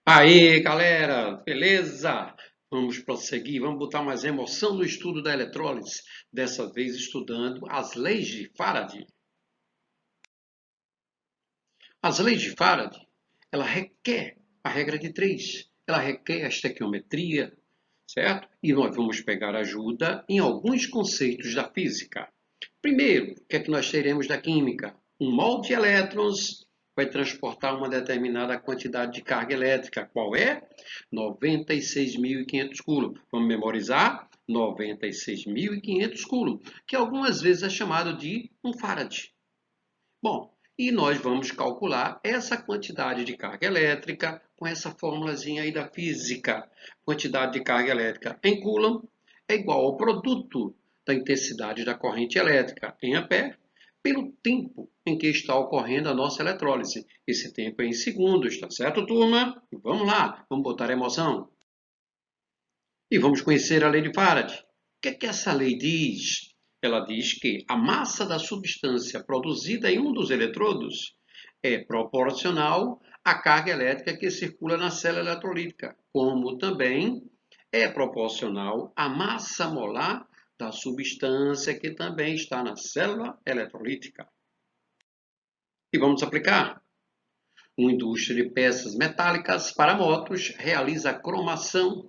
Aí, galera, beleza? Vamos prosseguir, vamos botar mais emoção no estudo da eletrólise, dessa vez estudando as leis de Faraday. As leis de Faraday, ela requer a regra de três, ela requer a estequiometria, certo? E nós vamos pegar ajuda em alguns conceitos da física. Primeiro, o que é que nós teremos da química? Um mol de elétrons vai transportar uma determinada quantidade de carga elétrica. Qual é? 96.500 coulombs. Vamos memorizar? 96.500 coulombs, que algumas vezes é chamado de um farad. Bom, e nós vamos calcular essa quantidade de carga elétrica com essa formulazinha aí da física. Quantidade de carga elétrica em Coulomb é igual ao produto da intensidade da corrente elétrica em ampere pelo tempo em que está ocorrendo a nossa eletrólise. Esse tempo é em segundos, tá certo, turma? Vamos lá, vamos botar emoção. E vamos conhecer a lei de Faraday. O que essa lei diz? Ela diz que a massa da substância produzida em um dos eletrodos é proporcional à carga elétrica que circula na célula eletrolítica, como também é proporcional à massa molar da substância que também está na célula eletrolítica. E vamos aplicar. Uma indústria de peças metálicas para motos realiza a cromação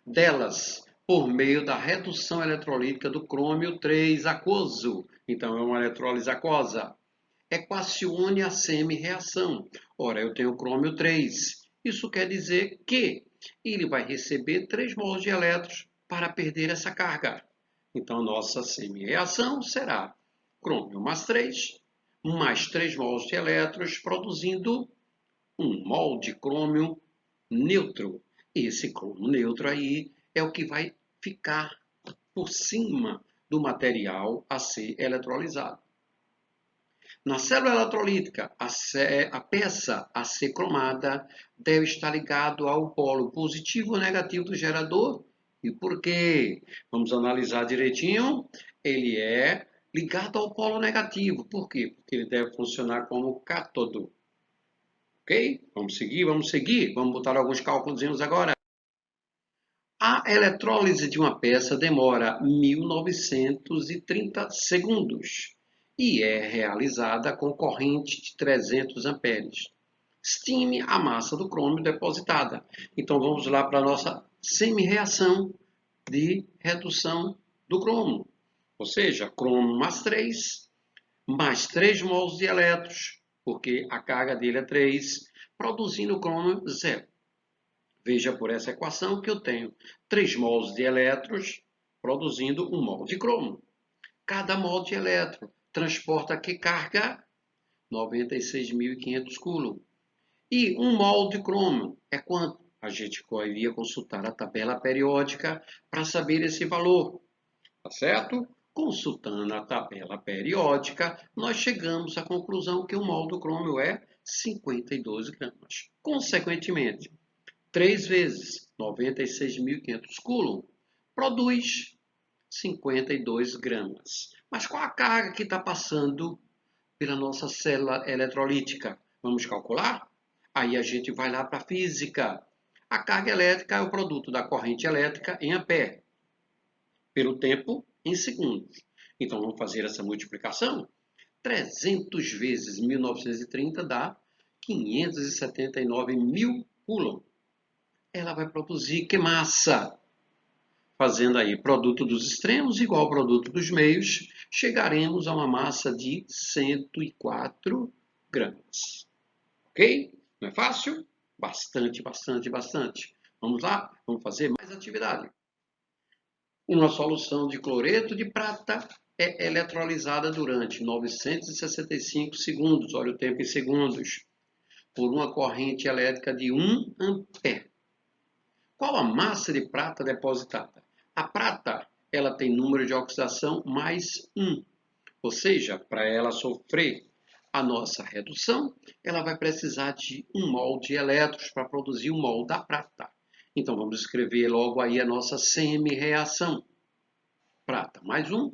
delas por meio da redução eletrolítica do crômio 3 aquoso. Então, é uma eletrólise aquosa. Equacione a semi-reação. Ora, eu tenho crômio 3. Isso quer dizer que ele vai receber 3 mols de elétrons para perder essa carga. Então, nossa semi-reação será crômio mais 3, mais 3 mols de elétrons, produzindo 1 mol de crômio neutro. Esse crômio neutro aí é o que vai ficar por cima do material a ser eletrolizado. Na célula eletrolítica, a peça a ser cromada deve estar ligado ao polo positivo ou negativo do gerador. E por quê? Vamos analisar direitinho. Ele é ligado ao polo negativo. Por quê? Porque ele deve funcionar como cátodo. Ok? Vamos seguir, vamos seguir. Vamos botar alguns cálculos agora. A eletrólise de uma peça demora 1930 segundos e é realizada com corrente de 300 amperes. Estime a massa do crômio depositada. Então vamos lá para a nossa semi-reação de redução do cromo. Ou seja, cromo mais 3 mols de elétrons, porque a carga dele é 3, produzindo cromo zero. Veja por essa equação que eu tenho 3 mols de elétrons produzindo 1 mol de cromo. Cada mol de elétron transporta que carga? 96.500 coulombs. E 1 mol de cromo é quanto? A gente iria consultar a tabela periódica para saber esse valor, tá certo? Consultando a tabela periódica, nós chegamos à conclusão que o mol do crômio é 52 gramas. Consequentemente, 3 vezes 96.500 coulombs produz 52 gramas. Mas qual a carga que está passando pela nossa célula eletrolítica? Vamos calcular? Aí a gente vai lá para a física. A carga elétrica é o produto da corrente elétrica em ampere, pelo tempo em segundos. Então vamos fazer essa multiplicação. 300 vezes 1930 dá 579 mil coulombs. Ela vai produzir que massa? Fazendo aí produto dos extremos igual ao produto dos meios, chegaremos a uma massa de 104 gramas. Ok? Não é fácil? Bastante, bastante, bastante. Vamos lá? Vamos fazer mais atividade. Uma solução de cloreto de prata é eletrolizada durante 965 segundos, olha o tempo em segundos, por uma corrente elétrica de 1 ampere. Qual a massa de prata depositada? A prata, ela tem número de oxidação mais 1. Ou seja, para ela sofrer a nossa redução, ela vai precisar de 1 mol de elétrons para produzir 1 mol da prata. Então, vamos escrever logo aí a nossa semi-reação. Prata mais 1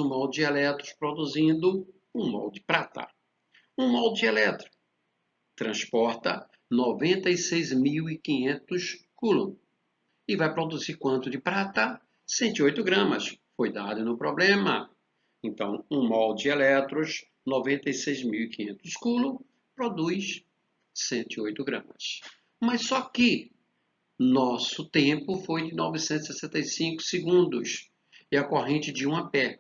mol de elétrons produzindo 1 mol de prata. 1 mol de elétron transporta 96.500 coulombs. E vai produzir quanto de prata? 108 gramas. Foi dado no problema. Então, um mol de elétrons, 96.500 coulombs, produz 108 gramas. Mas só que nosso tempo foi de 965 segundos e a corrente de 1 ampere.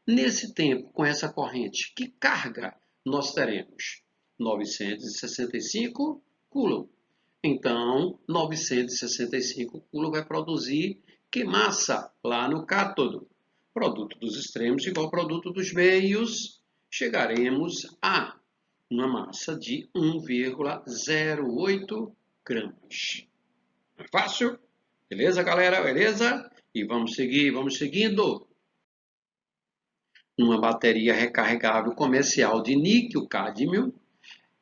Nesse tempo, com essa corrente, que carga nós teremos? 965 coulombs. Então, 965 coulombs vai produzir que massa? Lá no cátodo. Produto dos extremos igual ao produto dos meios. Chegaremos a uma massa de 1,08 gramas. É fácil? Beleza, galera? Beleza? E vamos seguir, vamos seguindo. Uma bateria recarregável comercial de níquel-cádmio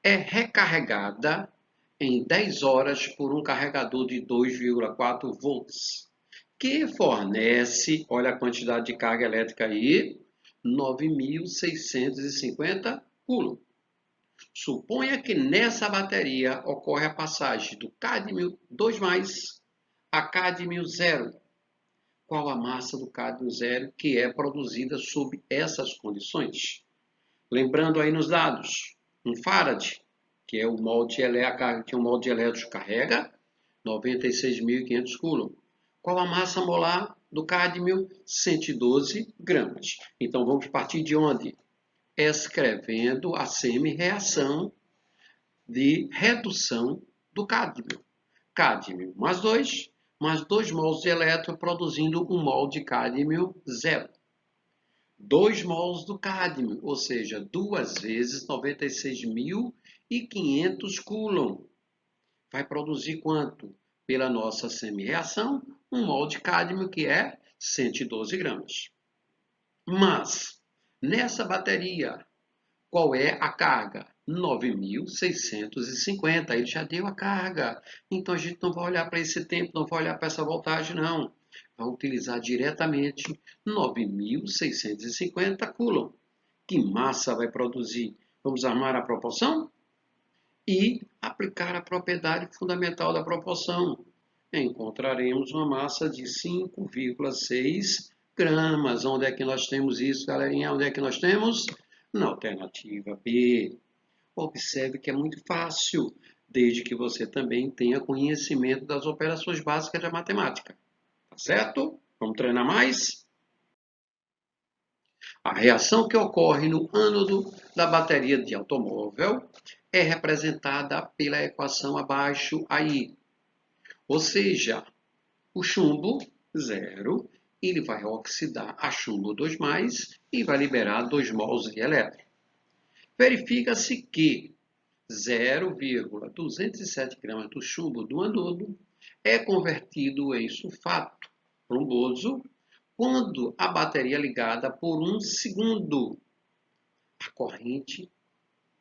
é recarregada em 10 horas por um carregador de 2,4 volts, que fornece, olha a quantidade de carga elétrica aí, 9.650 coulombs. Suponha que nessa bateria ocorre a passagem do cádmio 2+, a cádmio 0. Qual a massa do cádmio 0 que é produzida sob essas condições? Lembrando aí nos dados, um farad, que é o mol de elétron, que o mol de elétrons carrega, 96.500 coulombs. Qual a massa molar do cádmio? 112 gramas. Então vamos partir de onde? Escrevendo a semi-reação de redução do cádmio. Cádmio mais 2 mols de elétron, produzindo 1 mol de cádmio 0. 2 mols do cádmio, ou seja, 2 vezes 96.500 coulombs. Vai produzir quanto? Pela nossa semi-reação, 1 mol de cádmio, que é 112 gramas. Mas, nessa bateria, qual é a carga? 9.650. Ele já deu a carga. Então, a gente não vai olhar para esse tempo, não vai olhar para essa voltagem, não. Vai utilizar diretamente 9.650 coulombs. Que massa vai produzir? Vamos armar a proporção? E aplicar a propriedade fundamental da proporção. Encontraremos uma massa de 5,6 gramas. Onde é que nós temos isso, galerinha? Onde é que nós temos? Na alternativa B. Observe que é muito fácil, desde que você também tenha conhecimento das operações básicas da matemática. Tá certo? Vamos treinar mais? A reação que ocorre no ânodo da bateria de automóvel é representada pela equação abaixo aí. Ou seja, o chumbo 0, ele vai oxidar a chumbo 2+, e vai liberar 2 mols de elétron. Verifica-se que 0,207 gramas do chumbo do anodo é convertido em sulfato plomboso quando a bateria é ligada por 1 segundo. A corrente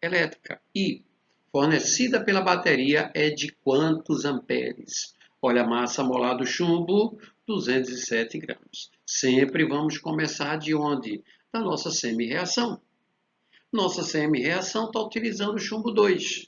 elétrica I fornecida pela bateria é de quantos amperes? Olha a massa molar do chumbo, 207 gramas. Sempre vamos começar de onde? Da nossa semi-reação. Nossa semi-reação está utilizando o chumbo 2,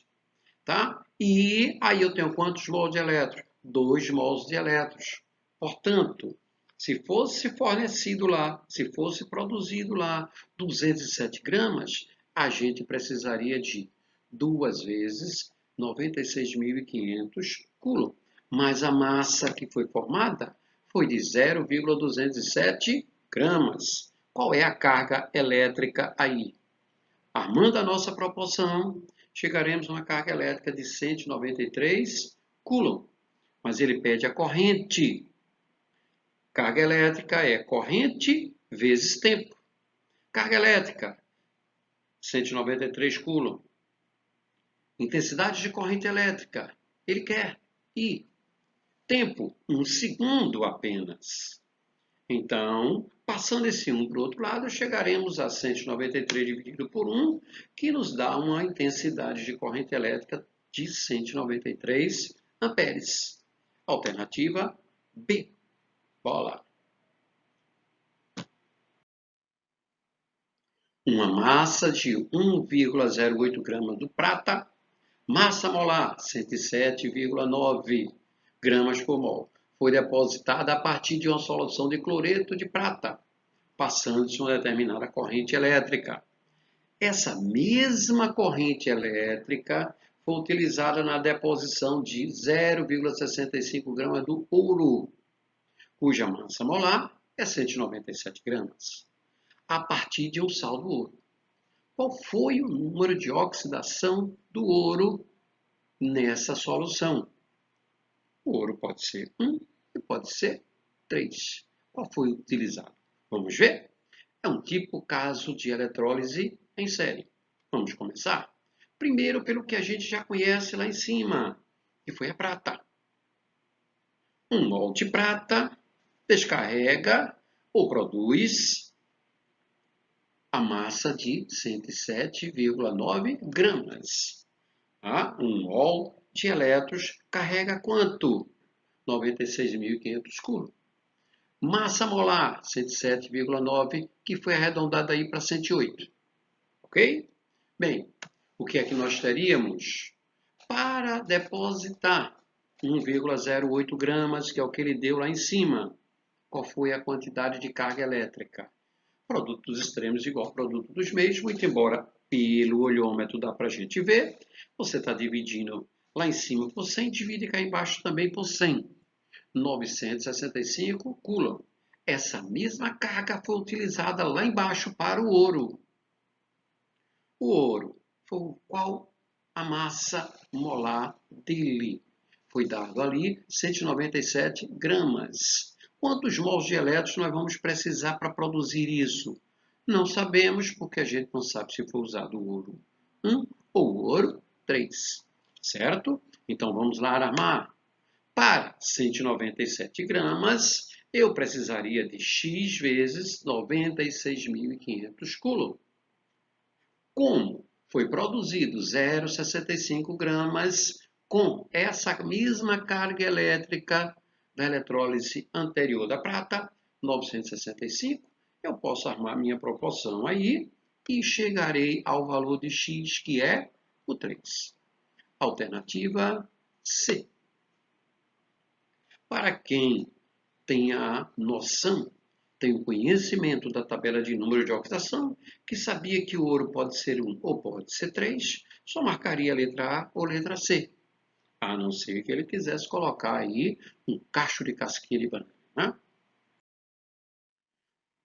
tá? E aí eu tenho quantos mols de elétrons? 2 mols de elétrons. Portanto, se fosse fornecido lá, se fosse produzido lá 207 gramas, a gente precisaria de 2 vezes 96.500 coulombs. Mas a massa que foi formada foi de 0,207 gramas. Qual é a carga elétrica aí? Armando a nossa proporção, chegaremos a uma carga elétrica de 193 coulombs. Mas ele pede a corrente. Carga elétrica é corrente vezes tempo. Carga elétrica, 193 coulombs. Intensidade de corrente elétrica, ele quer. E tempo, 1 segundo apenas. Então, passando esse 1 para o outro lado, chegaremos a 193 dividido por 1, que nos dá uma intensidade de corrente elétrica de 193 amperes. Alternativa B. Bola. Uma massa de 1,08 gramas do prata Massa molar, 107,9 gramas por mol. Foi depositada a partir de uma solução de cloreto de prata, passando-se uma determinada corrente elétrica. Essa mesma corrente elétrica foi utilizada na deposição de 0,65 gramas do ouro, cuja massa molar é 197 gramas, a partir de um sal do ouro. Qual foi o número de oxidação do ouro nessa solução? O ouro pode ser 1 e pode ser 3. Qual foi utilizado? Vamos ver? É um tipo caso de eletrólise em série. Vamos começar? Primeiro pelo que a gente já conhece lá em cima, que foi a prata. 1 mol de prata descarrega ou produz a massa de 107,9 gramas. 1 mol de elétrons carrega quanto? 96.500 coulombs. Massa molar, 107,9, que foi arredondada aí para 108. Ok? Bem, o que é que nós teríamos? Para depositar 1,08 gramas, que é o que ele deu lá em cima. Qual foi a quantidade de carga elétrica? Produto dos extremos igual ao produto dos meios, muito embora pelo olhômetro dá para a gente ver. Você está dividindo lá em cima por 100, divide cá embaixo também por 100. 965 coulomb. Essa mesma carga foi utilizada lá embaixo para o ouro. O ouro foi qual a massa molar dele? Foi dado ali 197 gramas. Quantos mols de elétrons nós vamos precisar para produzir isso? Não sabemos, porque a gente não sabe se foi usado o ouro 1 ou o ouro 3. Certo? Então vamos lá armar. Para 197 gramas, eu precisaria de X vezes 96.500 coulombs. Como foi produzido 0,65 gramas com essa mesma carga elétrica da eletrólise anterior da prata, 965, eu posso armar minha proporção aí e chegarei ao valor de X, que é o 3. Alternativa C. Para quem tem a noção, tem o conhecimento da tabela de número de oxidação, que sabia que o ouro pode ser 1 ou pode ser 3, só marcaria a letra A ou letra C. A não ser que ele quisesse colocar aí um cacho de casquinha de banana. Né?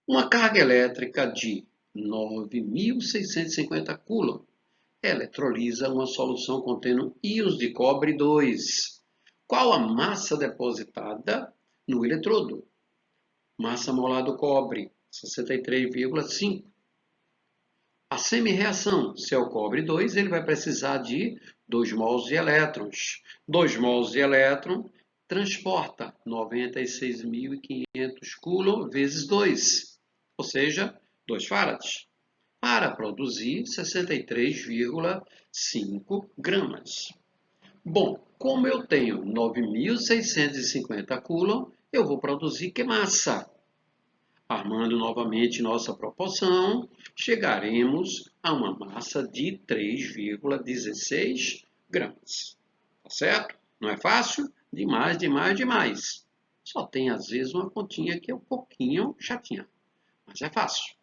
Uma carga elétrica de 9.650 coulombs eletrolisa uma solução contendo íons de cobre 2. Qual a massa depositada no eletrodo? Massa molar do cobre, 63,5. A semi-reação, se é o cobre 2, ele vai precisar de 2 mols de elétrons. 2 mols de elétron transporta 96.500 coulomb vezes 2, ou seja, 2 farads, para produzir 63,5 gramas. Bom, como eu tenho 9.650 coulomb, eu vou produzir que massa? Armando novamente nossa proporção, chegaremos a uma massa de 3,16 gramas. Tá certo? Não é fácil? Demais, demais, demais. Só tem às vezes uma continha que é um pouquinho chatinha, mas é fácil.